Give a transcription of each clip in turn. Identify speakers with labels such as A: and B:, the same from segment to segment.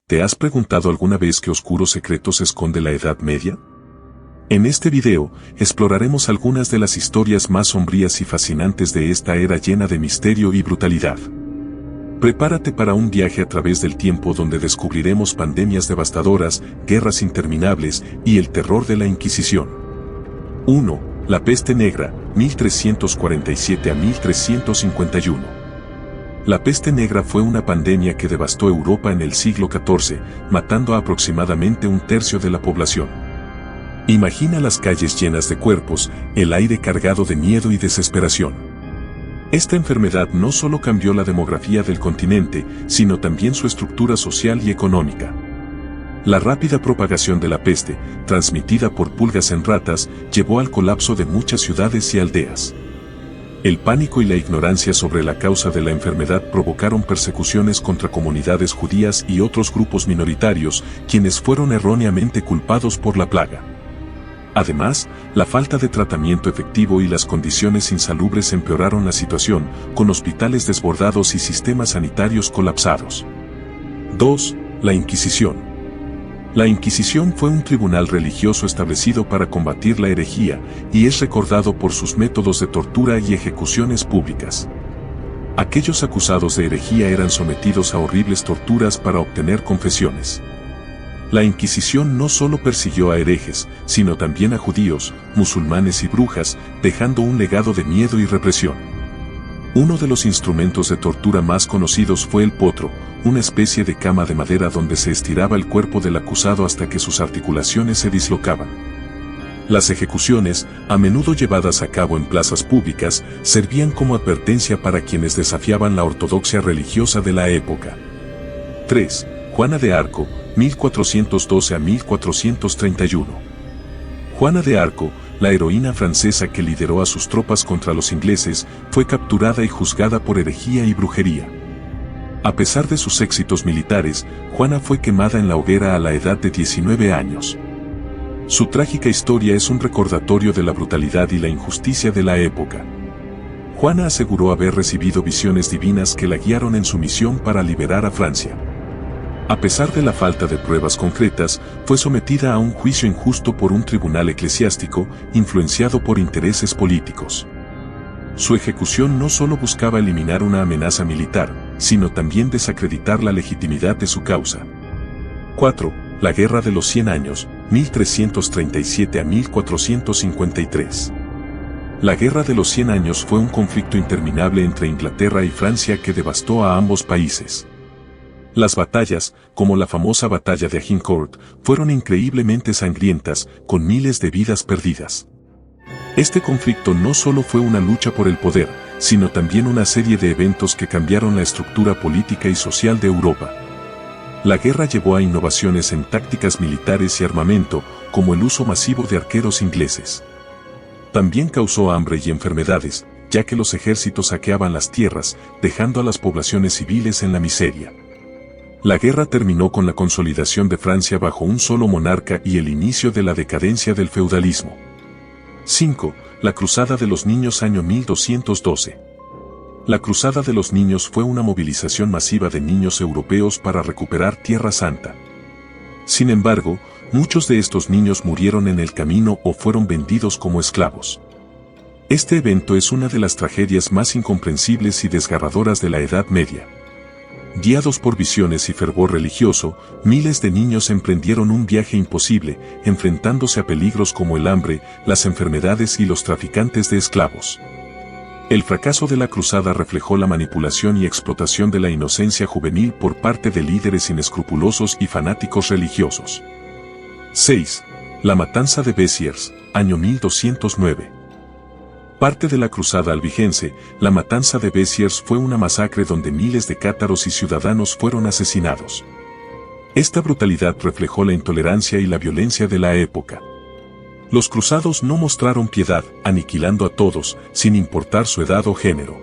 A: ¿Te has preguntado alguna vez qué oscuros secretos esconde la Edad Media? En este video, exploraremos algunas de las historias más sombrías y fascinantes de esta era llena de misterio y brutalidad. Prepárate para un viaje a través del tiempo donde descubriremos pandemias devastadoras, guerras interminables y el terror de la Inquisición. 1. La peste negra, 1347 a 1351. La peste negra fue una pandemia que devastó Europa en el siglo XIV, matando a aproximadamente un tercio de la población. Imagina las calles llenas de cuerpos, el aire cargado de miedo y desesperación. Esta enfermedad no solo cambió la demografía del continente, sino también su estructura social y económica. La rápida propagación de la peste, transmitida por pulgas en ratas, llevó al colapso de muchas ciudades y aldeas. El pánico y la ignorancia sobre la causa de la enfermedad provocaron persecuciones contra comunidades judías y otros grupos minoritarios, quienes fueron erróneamente culpados por la plaga. Además, la falta de tratamiento efectivo y las condiciones insalubres empeoraron la situación, con hospitales desbordados y sistemas sanitarios colapsados. 2. La Inquisición. La Inquisición fue un tribunal religioso establecido para combatir la herejía, y es recordado por sus métodos de tortura y ejecuciones públicas. Aquellos acusados de herejía eran sometidos a horribles torturas para obtener confesiones. La Inquisición no solo persiguió a herejes, sino también a judíos, musulmanes y brujas, dejando un legado de miedo y represión. Uno de los instrumentos de tortura más conocidos fue el potro, una especie de cama de madera donde se estiraba el cuerpo del acusado hasta que sus articulaciones se dislocaban. Las ejecuciones, a menudo llevadas a cabo en plazas públicas, servían como advertencia para quienes desafiaban la ortodoxia religiosa de la época. 3. Juana de Arco, 1412 a 1431. Juana de Arco, la heroína francesa que lideró a sus tropas contra los ingleses, fue capturada y juzgada por herejía y brujería. A pesar de sus éxitos militares, Juana fue quemada en la hoguera a la edad de 19 años. Su trágica historia es un recordatorio de la brutalidad y la injusticia de la época. Juana aseguró haber recibido visiones divinas que la guiaron en su misión para liberar a Francia. A pesar de la falta de pruebas concretas, fue sometida a un juicio injusto por un tribunal eclesiástico, influenciado por intereses políticos. Su ejecución no solo buscaba eliminar una amenaza militar, sino también desacreditar la legitimidad de su causa. 4. La Guerra de los 100 Años, 1337 a 1453. La Guerra de los 100 Años fue un conflicto interminable entre Inglaterra y Francia que devastó a ambos países. Las batallas, como la famosa batalla de Agincourt, fueron increíblemente sangrientas, con miles de vidas perdidas. Este conflicto no solo fue una lucha por el poder, sino también una serie de eventos que cambiaron la estructura política y social de Europa. La guerra llevó a innovaciones en tácticas militares y armamento, como el uso masivo de arqueros ingleses. También causó hambre y enfermedades, ya que los ejércitos saqueaban las tierras, dejando a las poblaciones civiles en la miseria. La guerra terminó con la consolidación de Francia bajo un solo monarca y el inicio de la decadencia del feudalismo. 5. La Cruzada de los Niños año 1212. La Cruzada de los Niños fue una movilización masiva de niños europeos para recuperar Tierra Santa. Sin embargo, muchos de estos niños murieron en el camino o fueron vendidos como esclavos. Este evento es una de las tragedias más incomprensibles y desgarradoras de la Edad Media. Guiados por visiones y fervor religioso, miles de niños emprendieron un viaje imposible, enfrentándose a peligros como el hambre, las enfermedades y los traficantes de esclavos. El fracaso de la cruzada reflejó la manipulación y explotación de la inocencia juvenil por parte de líderes inescrupulosos y fanáticos religiosos. 6. La matanza de Béziers, año 1209. Parte de la cruzada albigense, la matanza de Béziers fue una masacre donde miles de cátaros y ciudadanos fueron asesinados. Esta brutalidad reflejó la intolerancia y la violencia de la época. Los cruzados no mostraron piedad, aniquilando a todos, sin importar su edad o género.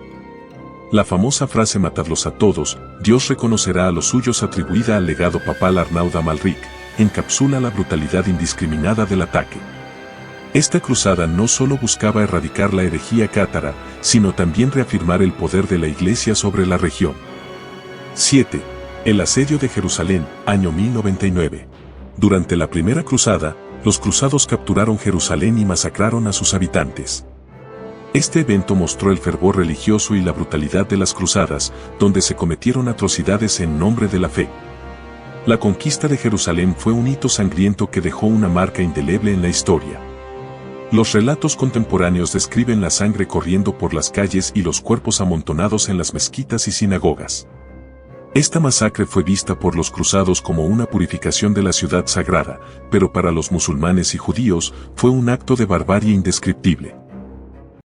A: La famosa frase «matadlos a todos, Dios reconocerá a los suyos» atribuida al legado papal Arnaud d'Amalric, encapsula la brutalidad indiscriminada del ataque. Esta cruzada no solo buscaba erradicar la herejía cátara, sino también reafirmar el poder de la Iglesia sobre la región. 7. El asedio de Jerusalén, año 1099. Durante la primera cruzada, los cruzados capturaron Jerusalén y masacraron a sus habitantes. Este evento mostró el fervor religioso y la brutalidad de las cruzadas, donde se cometieron atrocidades en nombre de la fe. La conquista de Jerusalén fue un hito sangriento que dejó una marca indeleble en la historia. Los relatos contemporáneos describen la sangre corriendo por las calles y los cuerpos amontonados en las mezquitas y sinagogas. Esta masacre fue vista por los cruzados como una purificación de la ciudad sagrada, pero para los musulmanes y judíos fue un acto de barbarie indescriptible.